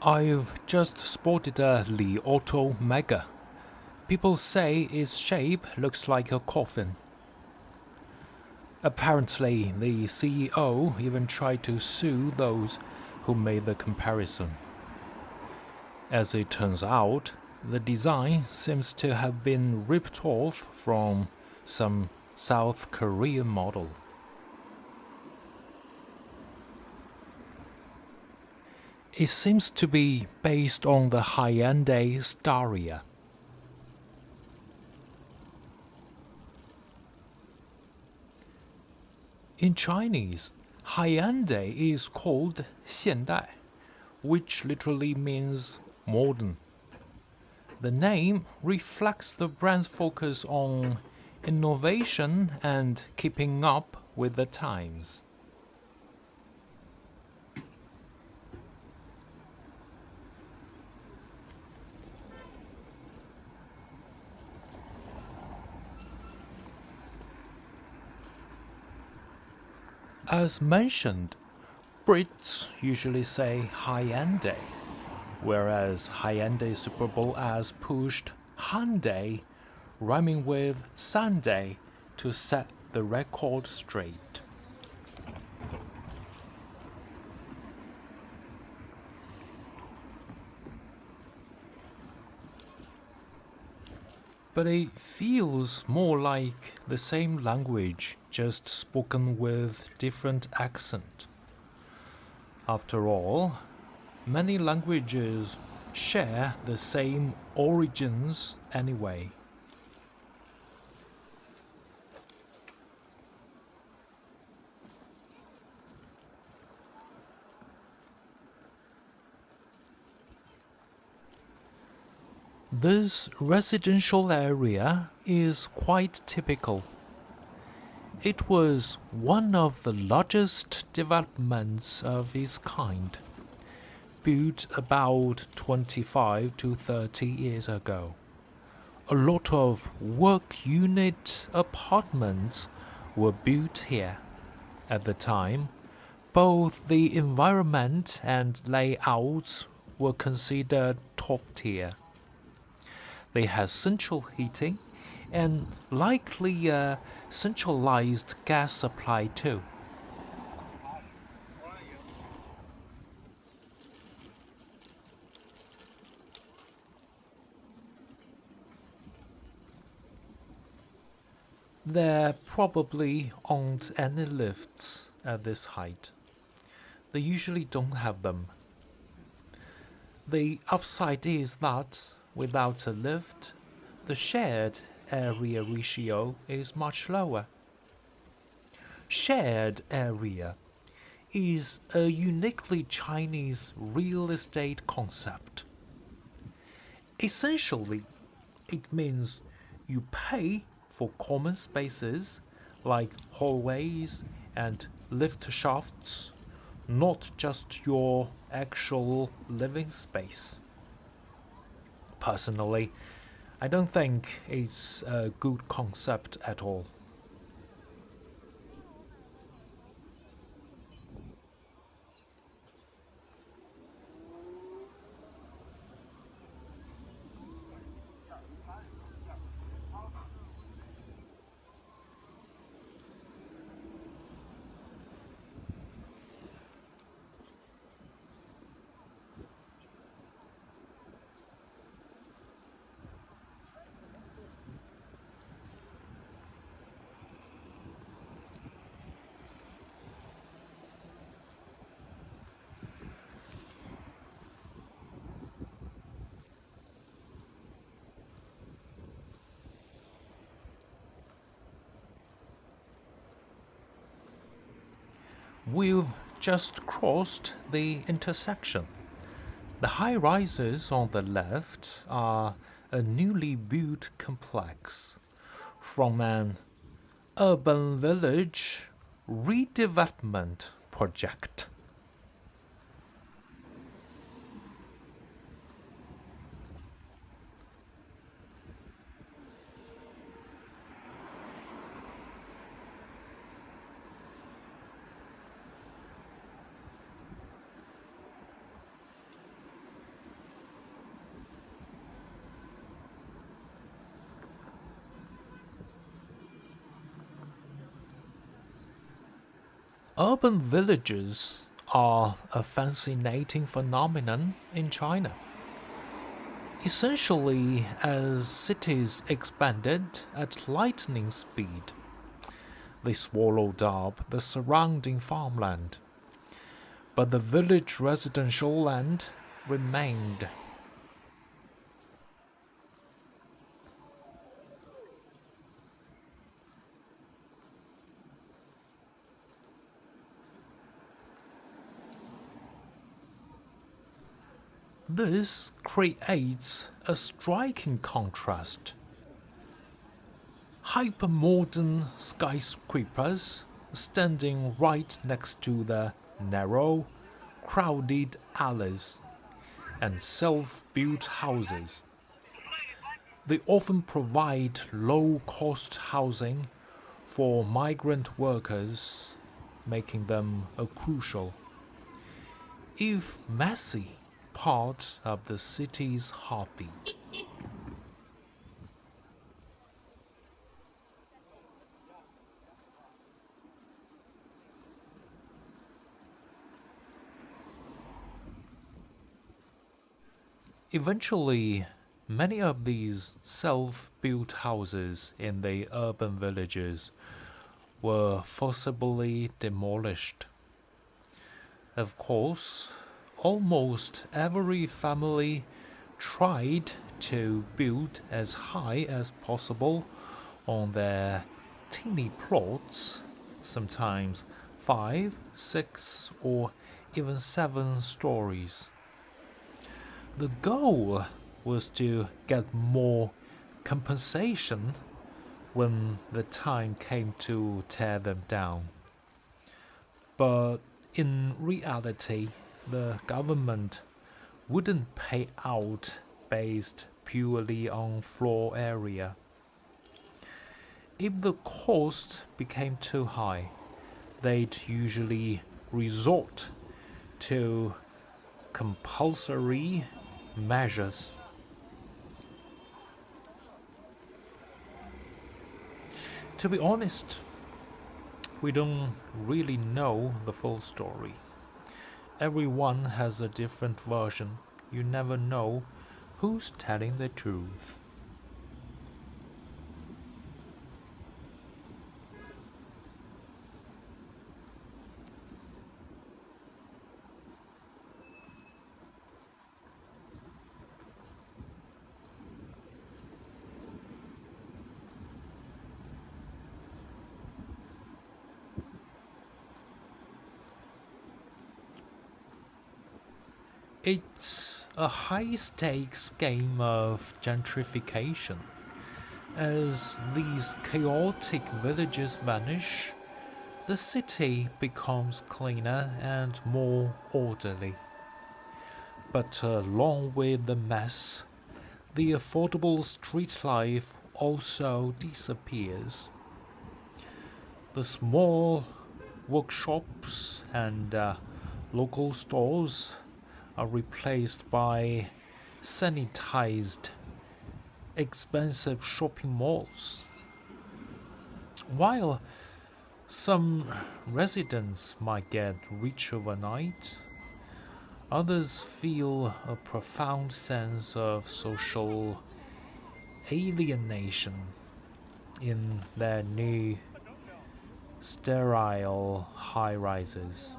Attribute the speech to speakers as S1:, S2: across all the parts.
S1: I've just spotted a Li Auto Mega. People say its shape looks like a coffin. Apparently, the CEO even tried to sue those who made the comparison. As it turns out, the design seems to have been ripped off from some South Korean model. It seems to be based on the Hyundai Staria. In Chinese, Hyundai is called 现代, which literally means modern. The name reflects the brand's focus on innovation and keeping up with the times. As mentioned, Brits usually say Hyundai, whereas Hyundai Super Bowl has pushed Hyundai, rhyming with Sunday, to set the record straight. But it feels more like the same language, just spoken with different accent. After all, many languages share the same origins anyway. This residential area is quite typical. It was one of the largest developments of its kind, built about 25 to 30 years ago. A lot of work unit apartments were built here. At the time, both the environment and layouts were considered top tier. They had central heating and likely a centralized gas supply too. There probably aren't any lifts at this height. They usually don't have them. The upside is that without a lift, the shared area ratio is much lower. Shared area is a uniquely Chinese real estate concept. Essentially, it means you pay for common spaces like hallways and lift shafts, not just your actual living space. Personally, I don't think it's a good concept at all. We've just crossed the intersection. The high rises on the left are a newly built complex from an urban village redevelopment project. Urban villages are a fascinating phenomenon in China. Essentially, as cities expanded at lightning speed, they swallowed up the surrounding farmland, but the village residential land remained. This creates a striking contrast. Hypermodern skyscrapers standing right next to the narrow, crowded alleys and self-built houses. They often provide low-cost housing for migrant workers, making them a crucial, if messy, part of the city's heartbeat. Eventually, many of these self-built houses in the urban villages were forcibly demolished. Of course, almost every family tried to build as high as possible on their teeny plots, sometimes 5, 6, or even 7 stories. The goal was to get more compensation when the time came to tear them down. But in reality, the government wouldn't pay out based purely on floor area. If the cost became too high, they'd usually resort to compulsory measures. To be honest, we don't really know the full story. Everyone has a different version. You never know who's telling the truth. It's a high stakes game of gentrification. As these chaotic villages vanish, the city becomes cleaner and more orderly. But along with the mess, the affordable street life also disappears. The small workshops and local stores are replaced by sanitized, expensive shopping malls. While some residents might get rich overnight, others feel a profound sense of social alienation in their new sterile high rises.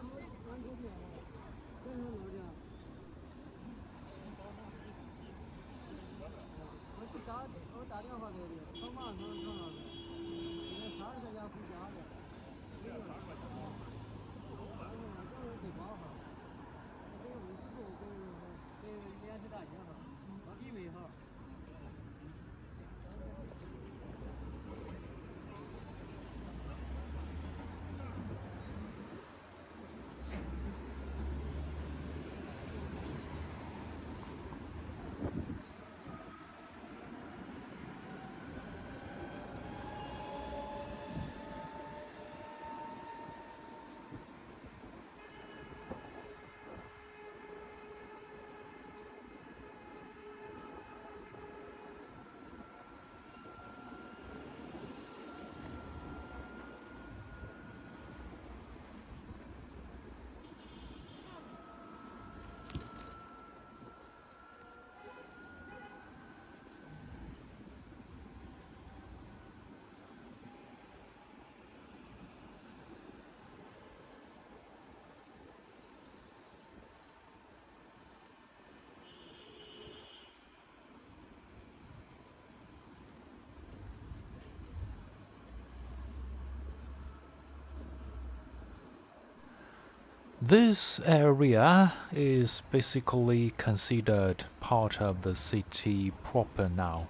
S1: This area is basically considered part of the city proper now.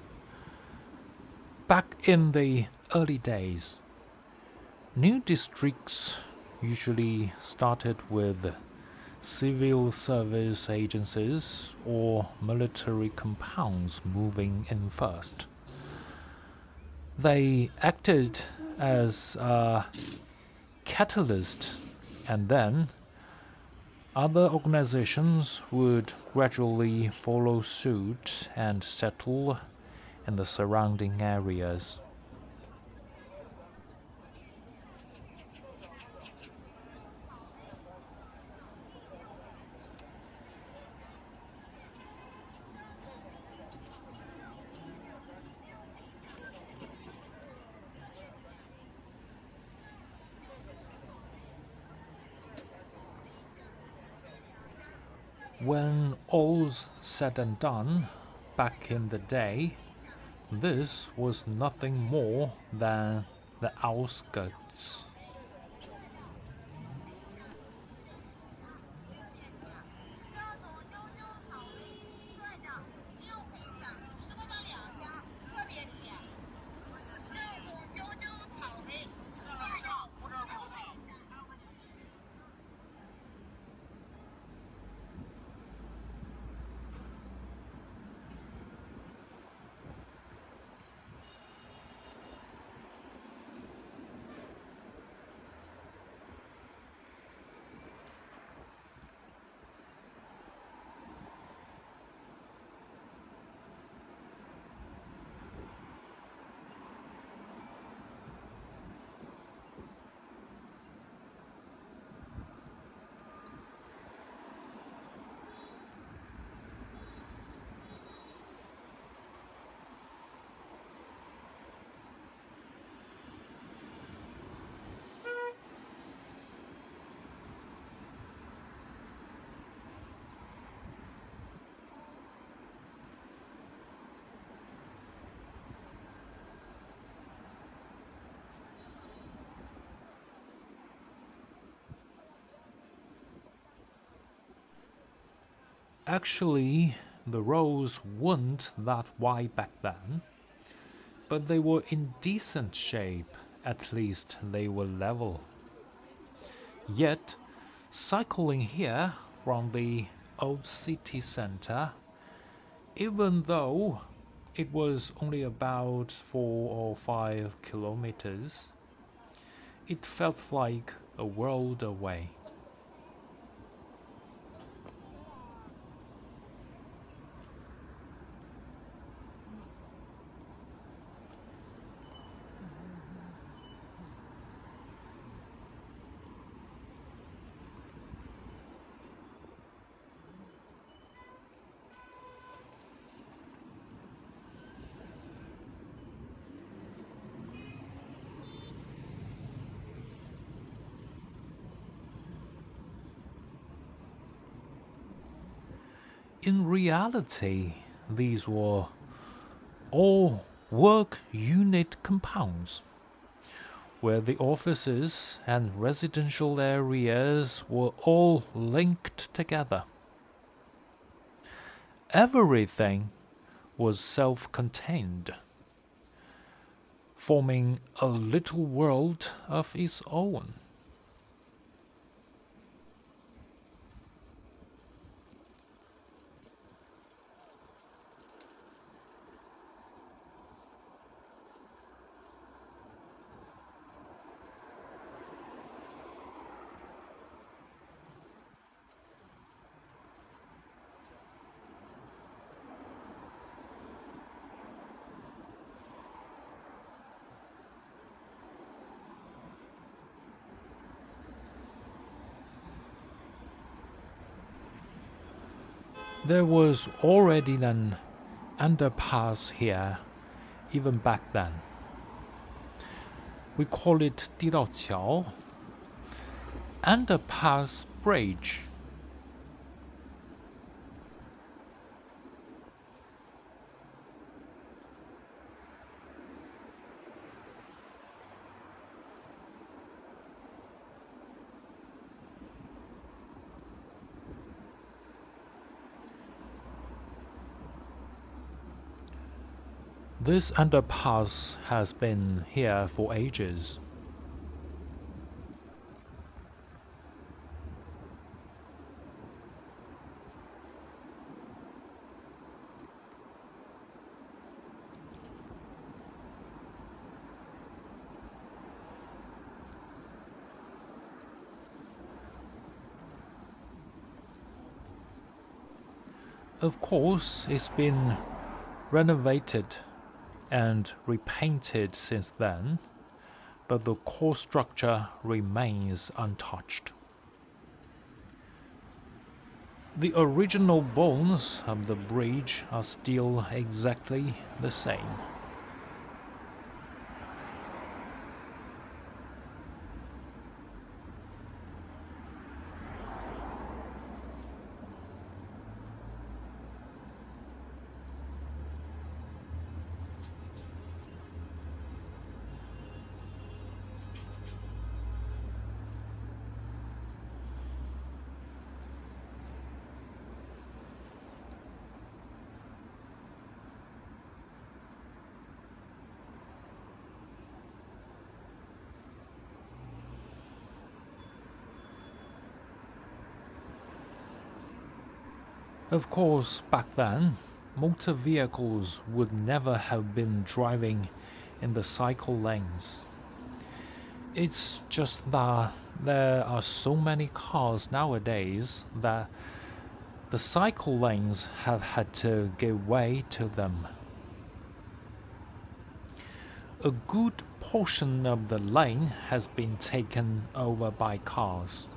S1: Back in the early days, new districts usually started with civil service agencies or military compounds moving in first. They acted as a catalyst, and then other organizations would gradually follow suit and settle in the surrounding areas. When all's said and done, back in the day, this was nothing more than the outskirts. Actually, the roads weren't that wide back then, but they were in decent shape, at least they were level. Yet, cycling here from the old city center, even though it was only about 4 or 5 kilometers, it felt like a world away. In reality, these were all work unit compounds, where the offices and residential areas were all linked together. Everything was self contained, forming a little world of its own. There was already an underpass here, even back then. We call it 地道桥, underpass bridge. This underpass has been here for ages. Of course, it's been renovated and repainted since then, but the core structure remains untouched. The original bones of the bridge are still exactly the same. Of course, back then, motor vehicles would never have been driving in the cycle lanes. It's just that there are so many cars nowadays that the cycle lanes have had to give way to them. A good portion of the lane has been taken over by cars.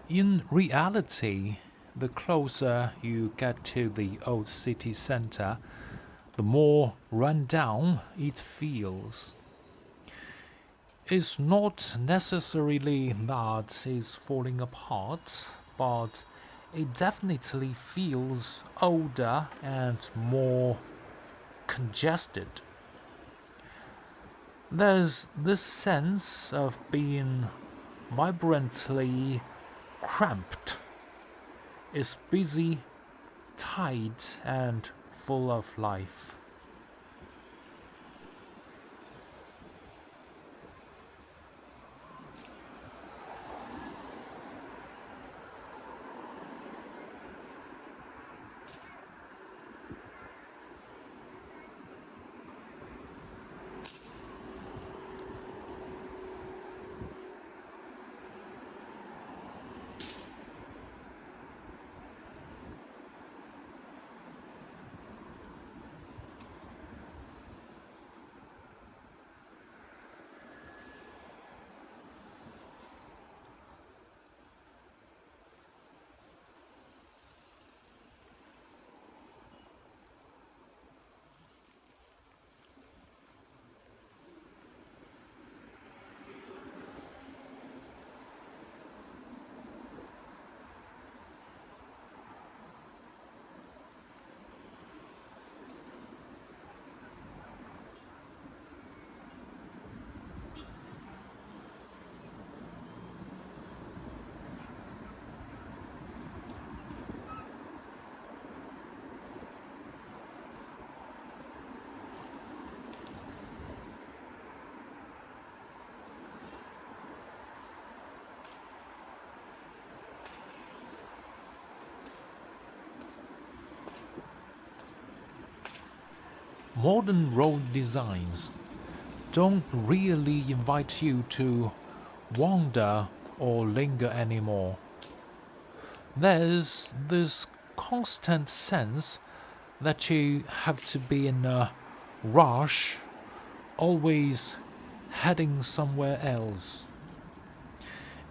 S1: In reality, the closer you get to the old city center, the more run down it feels. It's not necessarily that it's falling apart, but it definitely feels older and more congested. There's this sense of being vibrantly cramped. It's busy, tight, and full of life. Modern road designs don't really invite you to wander or linger anymore. There's this constant sense that you have to be in a rush, always heading somewhere else.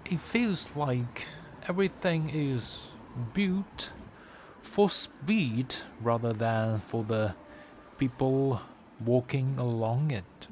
S1: It feels like everything is built for speed rather than for the people walking along it.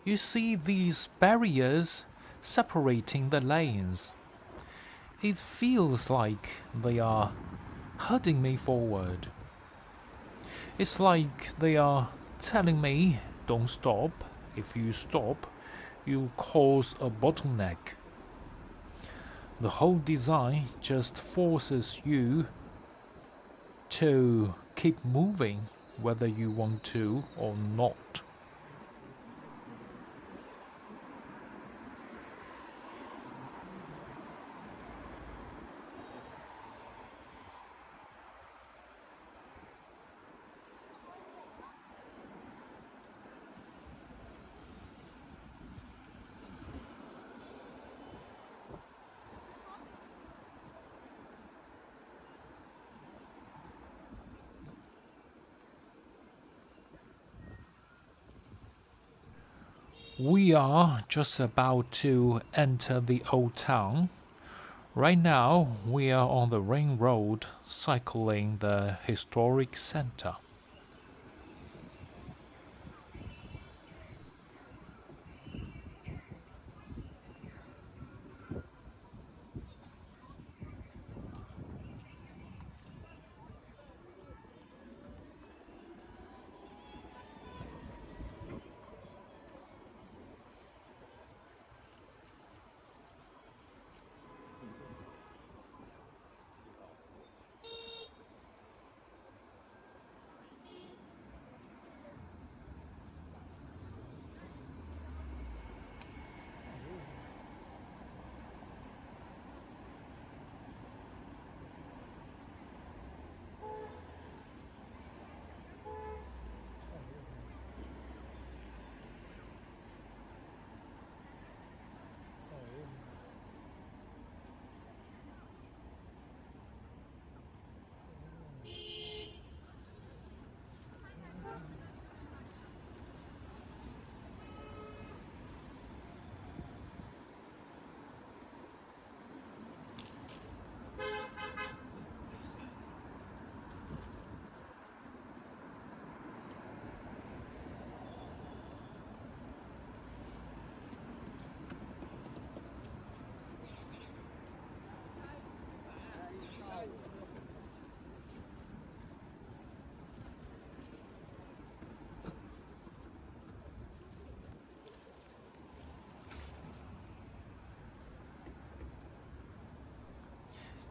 S1: You see these barriers separating the lanes. It feels like they are hurting me forward. It's like they are telling me, don't stop. If you stop, you cause a bottleneck. The whole design just forces you to keep moving whether you want to or not. We are just about to enter the old town. Right now, we are on the ring road cycling the historic center.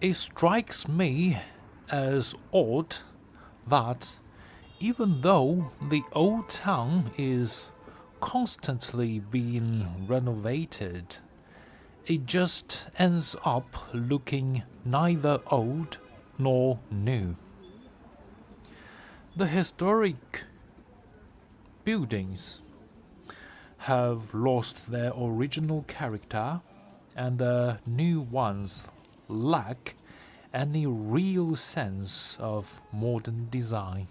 S1: It strikes me as odd that even though the old town is constantly being renovated, it just ends up looking neither old nor new. The historic buildings have lost their original character, and the new ones lack any real sense of modern design.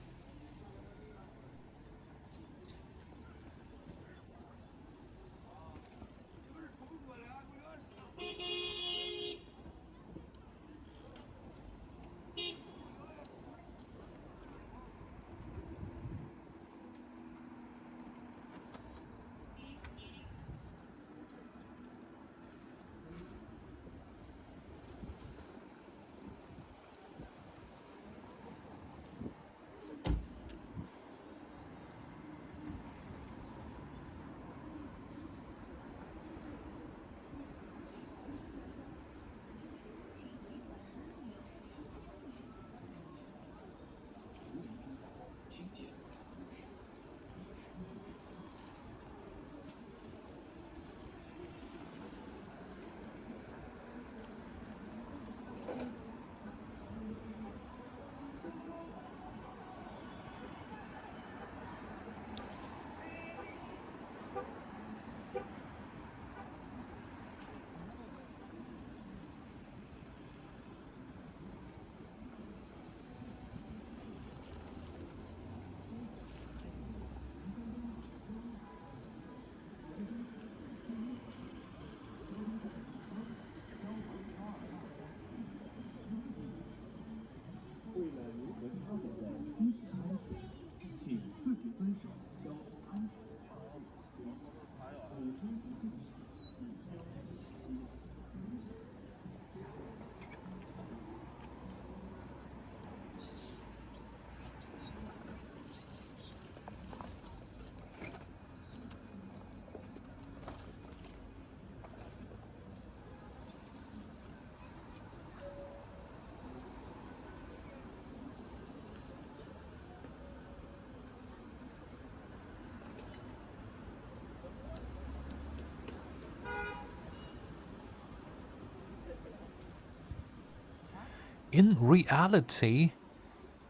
S1: In reality,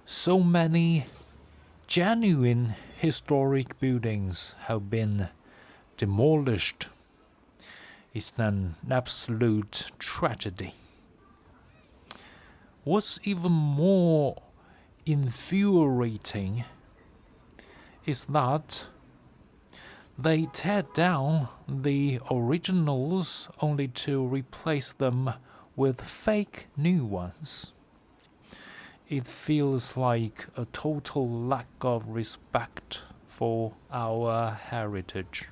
S1: so many genuine historic buildings have been demolished. It's an absolute tragedy. What's even more infuriating is that they tear down the originals only to replace them with fake new ones. It feels like a total lack of respect for our heritage.